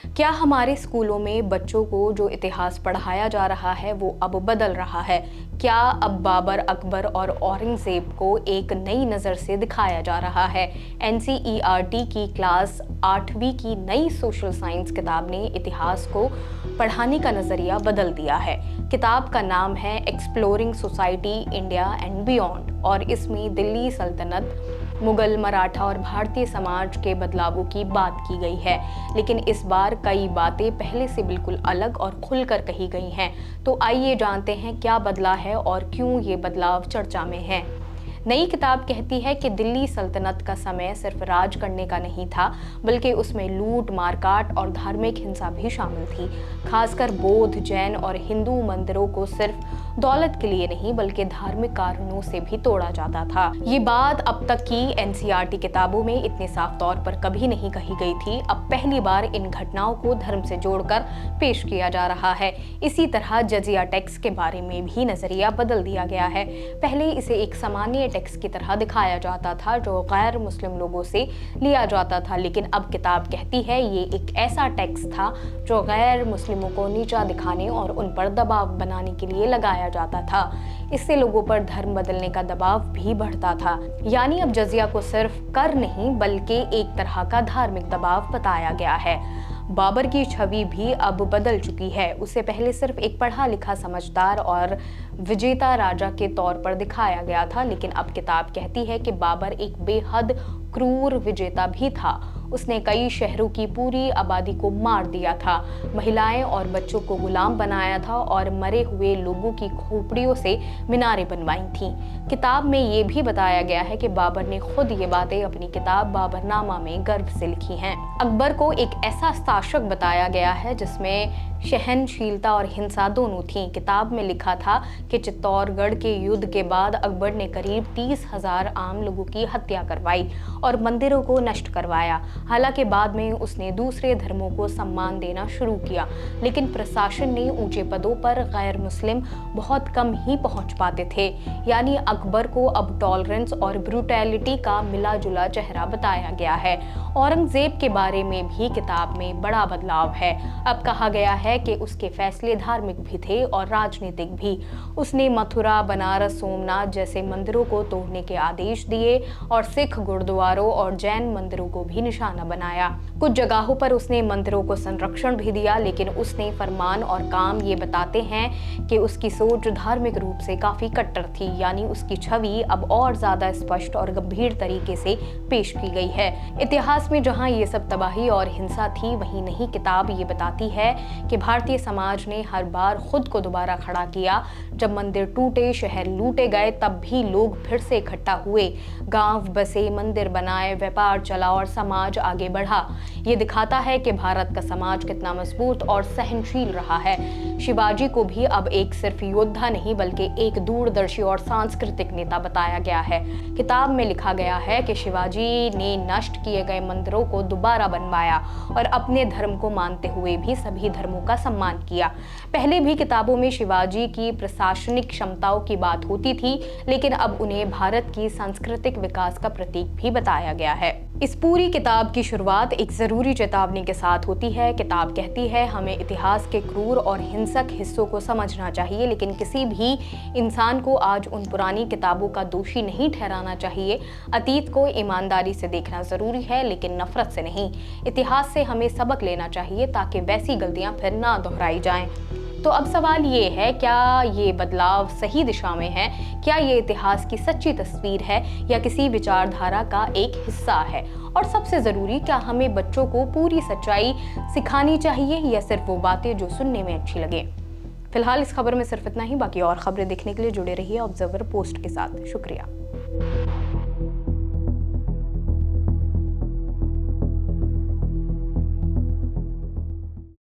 क्या हमारे स्कूलों में बच्चों को जो इतिहास पढ़ाया जा रहा है वो अब बदल रहा है? क्या अब बाबर, अकबर और औरंगजेब को एक नई नज़र से दिखाया जा रहा है? एनसीईआरटी की क्लास 8वीं की नई सोशल साइंस किताब ने इतिहास को पढ़ाने का नज़रिया बदल दिया है। किताब का नाम है exploring society India and beyond और इसमें दिल्ली सल्तनत, मुगल, मराठा और भारतीय समाज के बदलावों की बात की गई है। लेकिन इस बार कई बातें पहले से बिल्कुल अलग और खुलकर कही गई हैं। तो आइए जानते हैं क्या बदला है और क्यों ये बदलाव चर्चा में है। नई किताब कहती है कि दिल्ली सल्तनत का समय सिर्फ राज करने का नहीं था, बल्कि उसमें लूट, मारकाट और धार्मिक हिंसा भी शामिल थी। खासकर बौद्ध, जैन और हिंदू मंदिरों को सिर्फ दौलत के लिए नहीं बल्कि धार्मिक कारणों से भी तोड़ा जाता था। ये बात अब तक की एनसीईआरटी किताबों में इतने साफ तौर पर कभी नहीं कही गई थी। अब पहली बार इन घटनाओं को धर्म से जोड़कर पेश किया जा रहा है। इसी तरह जजिया टैक्स के बारे में भी नजरिया बदल दिया गया है। पहले इसे एक सामान्य टैक्स की तरह दिखाया जाता था जो गैर मुस्लिम लोगों से लिया जाता था, लेकिन अब किताब कहती है ये एक ऐसा टैक्स था जो गैर मुस्लिमों को नीचा दिखाने और उन पर दबाव बनाने के लिए लगाया जाता था। इससे लोगों पर धर्म बदलने का दबाव भी बढ़ता था। यानी अब जजिया को सिर्फ कर नहीं बल्कि एक तरह का धार्मिक दबाव बताया गया है। बाबर की छवि भी अब बदल चुकी है। उसे पहले सिर्फ एक पढ़ा लिखा, समझदार और विजेता राजा के तौर पर दिखाया गया था, लेकिन अब किताब कहती है कि बाबर एक बेहद क्रूर विजेता भी था। उसने कई शहरों की पूरी आबादी को मार दिया था, महिलाएं और बच्चों को गुलाम बनाया था और मरे हुए लोगों की खोपड़ियों से मीनारें बनवाई थीं। किताब में ये भी बताया गया है कि बाबर ने खुद ये बातें अपनी किताब बाबरनामा में गर्व से लिखी हैं। अकबर को एक ऐसा शासक बताया गया है जिसमें सहनशीलता और हिंसा दोनों थीं। किताब में लिखा था कि चित्तौड़गढ़ के युद्ध के बाद अकबर ने करीब 30,000 आम लोगों की हत्या करवाई और मंदिरों को नष्ट करवाया। हालांकि बाद में उसने दूसरे धर्मों को सम्मान देना शुरू किया, लेकिन प्रशासन ने ऊंचे पदों पर गैर मुस्लिम बहुत कम ही पहुंच पाते थे। यानी अकबर को अब टॉलरेंस और ब्रूटैलिटी का मिला जुला चेहरा बताया गया है। औरंगजेब के बारे में भी किताब में बड़ा बदलाव है। अब कहा गया है कि उसके फैसले धार्मिक भी थे और राजनीतिक भी। उसने मथुरा, बनारस, सोमनाथ जैसे मंदिरों को तोड़ने के आदेश दिए और सिख गुरुद्वारों और जैन मंदिरों को भी निशाना बनाया। कुछ जगहों पर उसने मंदिरों को संरक्षण भी दिया, लेकिन उसने फरमान और काम ये बताते हैं कि उसकी सोच धार्मिक रूप से काफी कट्टर थी। यानी उसकी छवि अब और ज्यादा स्पष्ट और गंभीर तरीके से पेश की गई है। इतिहास में जहां ये सब तबाही और हिंसा थी, वहीं नहीं किताब ये बताती है कि भारतीय समाज ने हर बार खुद को दोबारा खड़ा किया। जब मंदिर टूटे, शहर लूटे गए, तब भी लोग फिर से इकट्ठा हुए, गांव बसे, मंदिर बनाए, व्यापार चला और समाज आगे बढ़ा। ये दिखाता है कि भारत का समाज कितना मजबूत और सहनशील रहा है। शिवाजी को भी अब एक सिर्फ योद्धा नहीं बल्कि एक दूरदर्शी और सांस्कृतिक नेता बताया गया है। किताब में लिखा गया है कि शिवाजी ने नष्ट किए गए मंदिरों को दोबारा बनवाया और अपने धर्म को मानते हुए भी सभी धर्मों का सम्मान किया। पहले भी किताबों में शिवाजी की प्रशासनिक क्षमताओं की बात होती थी, लेकिन अब उन्हें भारत की सांस्कृतिक विकास का प्रतीक भी बताया गया है। इस पूरी किताब की शुरुआत एक जरूरी चेतावनी के साथ होती है। किताब कहती है हमें इतिहास के क्रूर और हिंसक हिस्सों को समझना चाहिए, लेकिन किसी भी इंसान को आज उन पुरानी किताबों का दोषी नहीं ठहराना चाहिए। अतीत को ईमानदारी से देखना जरूरी है, लेकिन नफरत से नहीं। इतिहास से हमें सबक लेना चाहिए ताकि वैसी गलतियां फिर ना दोहराई जाएं। तो अब सवाल ये है, क्या ये बदलाव सही दिशा में है? क्या ये इतिहास की सच्ची तस्वीर है या किसी विचारधारा का एक हिस्सा है? और सबसे जरूरी, क्या हमें बच्चों को पूरी सच्चाई सिखानी चाहिए या सिर्फ वो बातें जो सुनने में अच्छी लगे? फिलहाल इस खबर में सिर्फ इतना ही। बाकी और खबरें देखने के लिए जुड़े रहिए ऑब्जर्वर पोस्ट के साथ। शुक्रिया।